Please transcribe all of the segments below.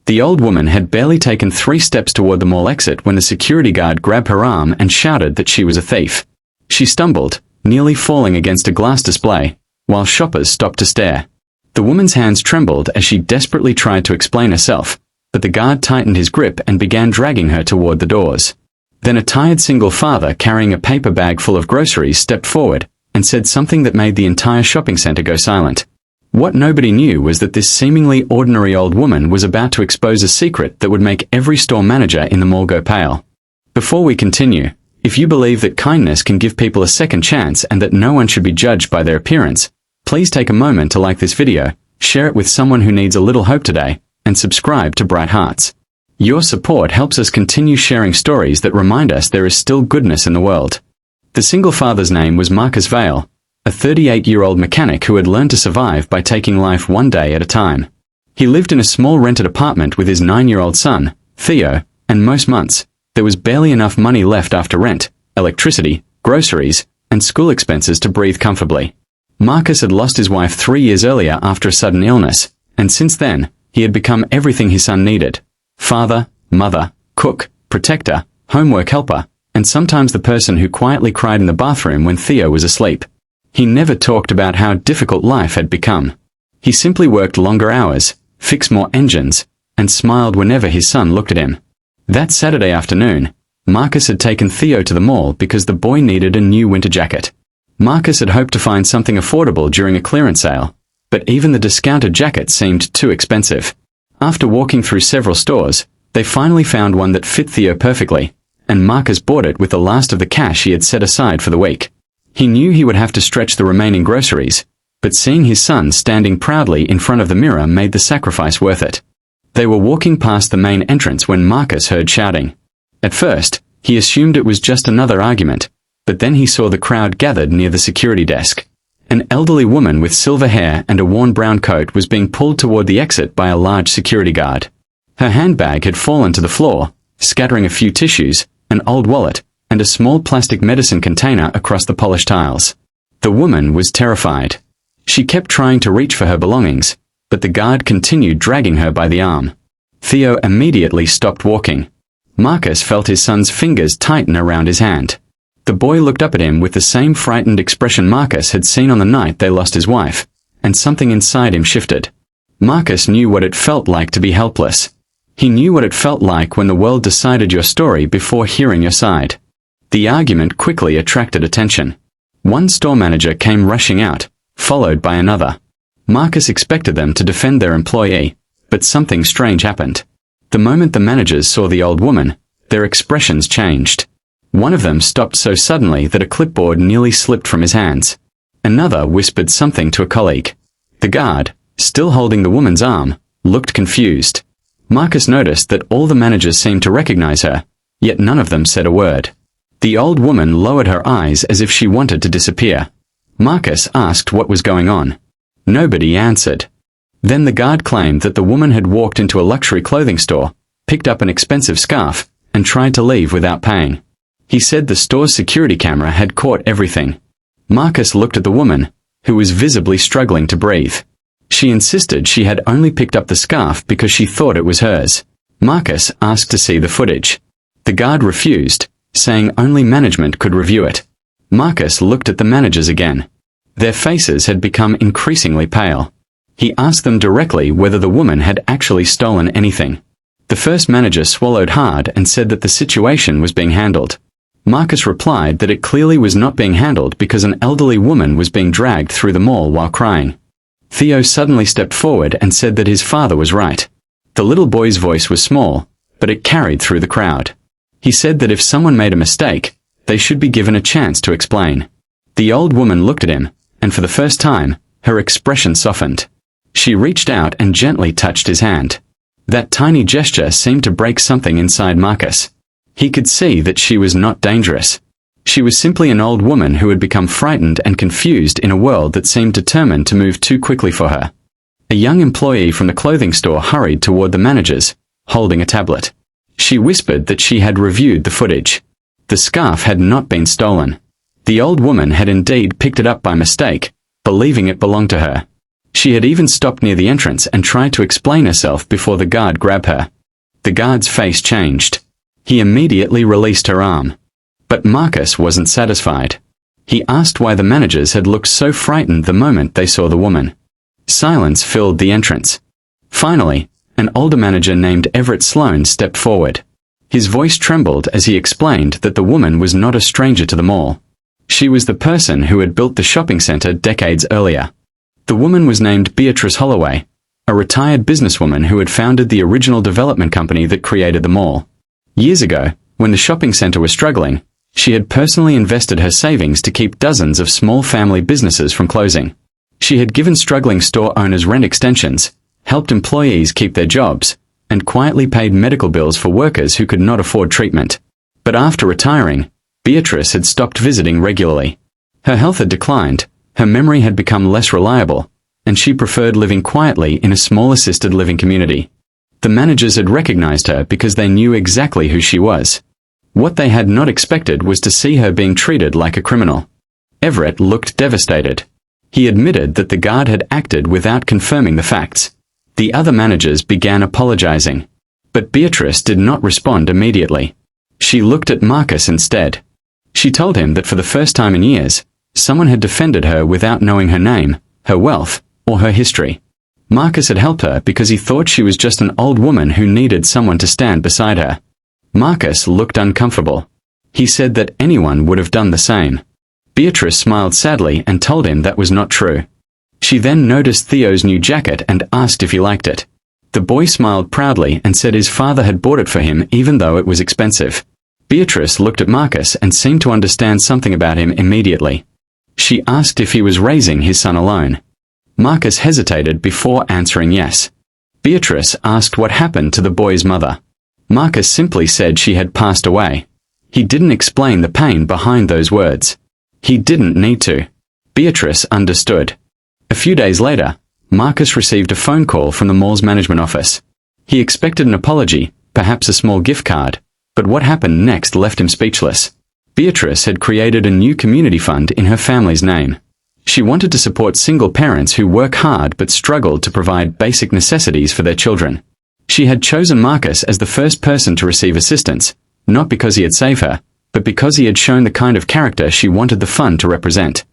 The old woman had barely taken 3 steps toward the mall exit when the security guard grabbed her arm and shouted that she was a thief. She stumbled, nearly falling against a glass display, while shoppers stopped to stare. The woman's hands trembled as she desperately tried to explain herself, but the guard tightened his grip and began dragging her toward the doors. Then a tired single father carrying a paper bag full of groceries stepped forward and said something that made the entire shopping center go silent. What nobody knew was that this seemingly ordinary old woman was about to expose a secret that would make every store manager in the mall go pale. Before we continue, if you believe that kindness can give people a second chance and that no one should be judged by their appearance, please take a moment to like this video, share it with someone who needs a little hope today, and subscribe to Bright Hearts. Your support helps us continue sharing stories that remind us there is still goodness in the world. The single father's name was Marcus Vale, a 38-year-old mechanic who had learned to survive by taking life one day at a time. He lived in a small rented apartment with his 9-year-old son, Theo, and most months, there was barely enough money left after rent, electricity, groceries, and school expenses to breathe comfortably. Marcus had lost his wife 3 years earlier after a sudden illness, and since then, he had become everything his son needed: father, mother, cook, protector, homework helper, and sometimes the person who quietly cried in the bathroom when Theo was asleep. He never talked about how difficult life had become. He simply worked longer hours, fixed more engines, and smiled whenever his son looked at him. That Saturday afternoon, Marcus had taken Theo to the mall because the boy needed a new winter jacket. Marcus had hoped to find something affordable during a clearance sale, but even the discounted jacket seemed too expensive. After walking through several stores, they finally found one that fit Theo perfectly, and Marcus bought it with the last of the cash he had set aside for the week. He knew he would have to stretch the remaining groceries, but seeing his son standing proudly in front of the mirror made the sacrifice worth it. They were walking past the main entrance when Marcus heard shouting. At first, he assumed it was just another argument, but then he saw the crowd gathered near the security desk. An elderly woman with silver hair and a worn brown coat was being pulled toward the exit by a large security guard. Her handbag had fallen to the floor, scattering a few tissues, an old wallet, and a small plastic medicine container across the polished tiles. The woman was terrified. She kept trying to reach for her belongings, but the guard continued dragging her by the arm. Theo immediately stopped walking. Marcus felt his son's fingers tighten around his hand. The boy looked up at him with the same frightened expression Marcus had seen on the night they lost his wife, and something inside him shifted. Marcus knew what it felt like to be helpless. He knew what it felt like when the world decided your story before hearing your side. The argument quickly attracted attention. One store manager came rushing out, followed by another. Marcus expected them to defend their employee, but something strange happened. The moment the managers saw the old woman, their expressions changed. One of them stopped so suddenly that a clipboard nearly slipped from his hands. Another whispered something to a colleague. The guard, still holding the woman's arm, looked confused. Marcus noticed that all the managers seemed to recognize her, yet none of them said a word. The old woman lowered her eyes as if she wanted to disappear. Marcus asked what was going on. Nobody answered. Then the guard claimed that the woman had walked into a luxury clothing store, picked up an expensive scarf, and tried to leave without paying. He said the store's security camera had caught everything. Marcus looked at the woman, who was visibly struggling to breathe. She insisted she had only picked up the scarf because she thought it was hers. Marcus asked to see the footage. The guard refused, saying only management could review it. Marcus looked at the managers again. Their faces had become increasingly pale. He asked them directly whether the woman had actually stolen anything. The first manager swallowed hard and said that the situation was being handled. Marcus replied that it clearly was not being handled because an elderly woman was being dragged through the mall while crying. Theo suddenly stepped forward and said that his father was right. The little boy's voice was small, but it carried through the crowd. He said that if someone made a mistake, they should be given a chance to explain. The old woman looked at him, and for the first time, her expression softened. She reached out and gently touched his hand. That tiny gesture seemed to break something inside Marcus. He could see that she was not dangerous. She was simply an old woman who had become frightened and confused in a world that seemed determined to move too quickly for her. A young employee from the clothing store hurried toward the managers, holding a tablet. She whispered that she had reviewed the footage. The scarf had not been stolen. The old woman had indeed picked it up by mistake, believing it belonged to her. She had even stopped near the entrance and tried to explain herself before the guard grabbed her. The guard's face changed. He immediately released her arm. But Marcus wasn't satisfied. He asked why the managers had looked so frightened the moment they saw the woman. Silence filled the entrance. Finally, an older manager named Everett Sloan stepped forward. His voice trembled as he explained that the woman was not a stranger to the mall. She was the person who had built the shopping center decades earlier. The woman was named Beatrice Holloway, a retired businesswoman who had founded the original development company that created the mall. Years ago, when the shopping center was struggling, she had personally invested her savings to keep dozens of small family businesses from closing. She had given struggling store owners rent extensions, helped employees keep their jobs, and quietly paid medical bills for workers who could not afford treatment. But after retiring, Beatrice had stopped visiting regularly. Her health had declined, her memory had become less reliable, and she preferred living quietly in a small assisted living community. The managers had recognized her because they knew exactly who she was. What they had not expected was to see her being treated like a criminal. Everett looked devastated. He admitted that the guard had acted without confirming the facts. The other managers began apologizing. But Beatrice did not respond immediately. She looked at Marcus instead. She told him that for the first time in years, someone had defended her without knowing her name, her wealth, or her history. Marcus had helped her because he thought she was just an old woman who needed someone to stand beside her. Marcus looked uncomfortable. He said that anyone would have done the same. Beatrice smiled sadly and told him that was not true. She then noticed Theo's new jacket and asked if he liked it. The boy smiled proudly and said his father had bought it for him even though it was expensive. Beatrice looked at Marcus and seemed to understand something about him immediately. She asked if he was raising his son alone. Marcus hesitated before answering yes. Beatrice asked what happened to the boy's mother. Marcus simply said she had passed away. He didn't explain the pain behind those words. He didn't need to. Beatrice understood. A few days later, Marcus received a phone call from the mall's management office. He expected an apology, perhaps a small gift card, but what happened next left him speechless. Beatrice had created a new community fund in her family's name. She wanted to support single parents who work hard but struggled to provide basic necessities for their children. She had chosen Marcus as the first person to receive assistance, not because he had saved her, but because he had shown the kind of character she wanted the fund to represent.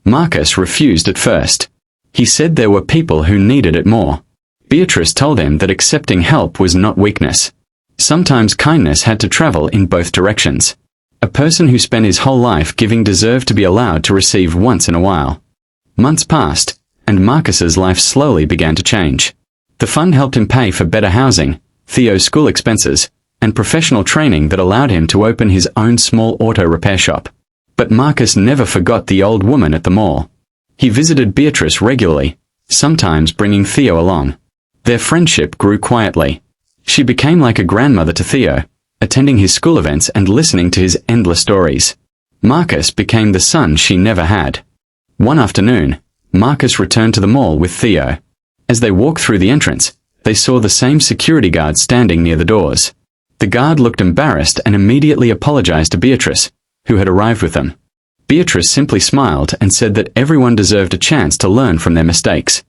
Marcus refused at first. He said there were people who needed it more. Beatrice told him that accepting help was not weakness. Sometimes kindness had to travel in both directions. A person who spent his whole life giving deserved to be allowed to receive once in a while. Months passed, and Marcus's life slowly began to change. The fund helped him pay for better housing, Theo's school expenses, and professional training that allowed him to open his own small auto repair shop. But Marcus never forgot the old woman at the mall. He visited Beatrice regularly, sometimes bringing Theo along. Their friendship grew quietly. She became like a grandmother to Theo, attending his school events and listening to his endless stories. Marcus became the son she never had. One afternoon, Marcus returned to the mall with Theo. As they walked through the entrance, they saw the same security guard standing near the doors. The guard looked embarrassed and immediately apologized to Beatrice, who had arrived with them. Beatrice simply smiled and said that everyone deserved a chance to learn from their mistakes.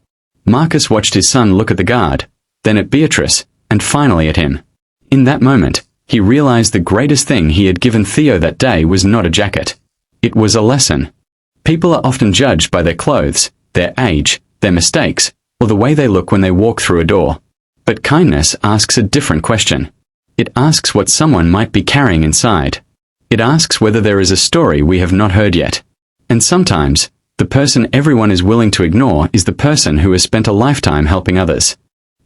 Marcus watched his son look at the guard, then at Beatrice, and finally at him. In that moment, he realized the greatest thing he had given Theo that day was not a jacket. It was a lesson. People are often judged by their clothes, their age, their mistakes, or the way they look when they walk through a door. But kindness asks a different question. It asks what someone might be carrying inside. It asks whether there is a story we have not heard yet. And sometimes, the person everyone is willing to ignore is the person who has spent a lifetime helping others.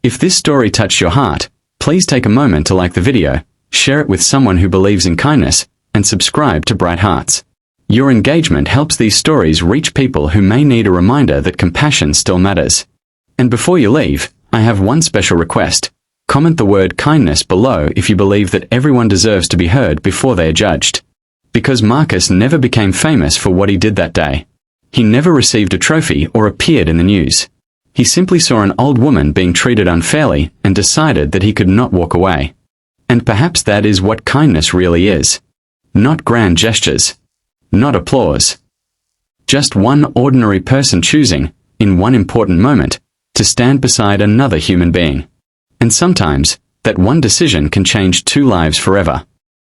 If this story touched your heart, please take a moment to like the video, share it with someone who believes in kindness, and subscribe to Bright Hearts. Your engagement helps these stories reach people who may need a reminder that compassion still matters. And before you leave, I have one special request. Comment the word kindness below if you believe that everyone deserves to be heard before they are judged. Because Marcus never became famous for what he did that day. He never received a trophy or appeared in the news. He simply saw an old woman being treated unfairly and decided that he could not walk away. And perhaps that is what kindness really is. Not grand gestures. Not applause. Just one ordinary person choosing, in one important moment, to stand beside another human being. And sometimes, that one decision can change two lives forever.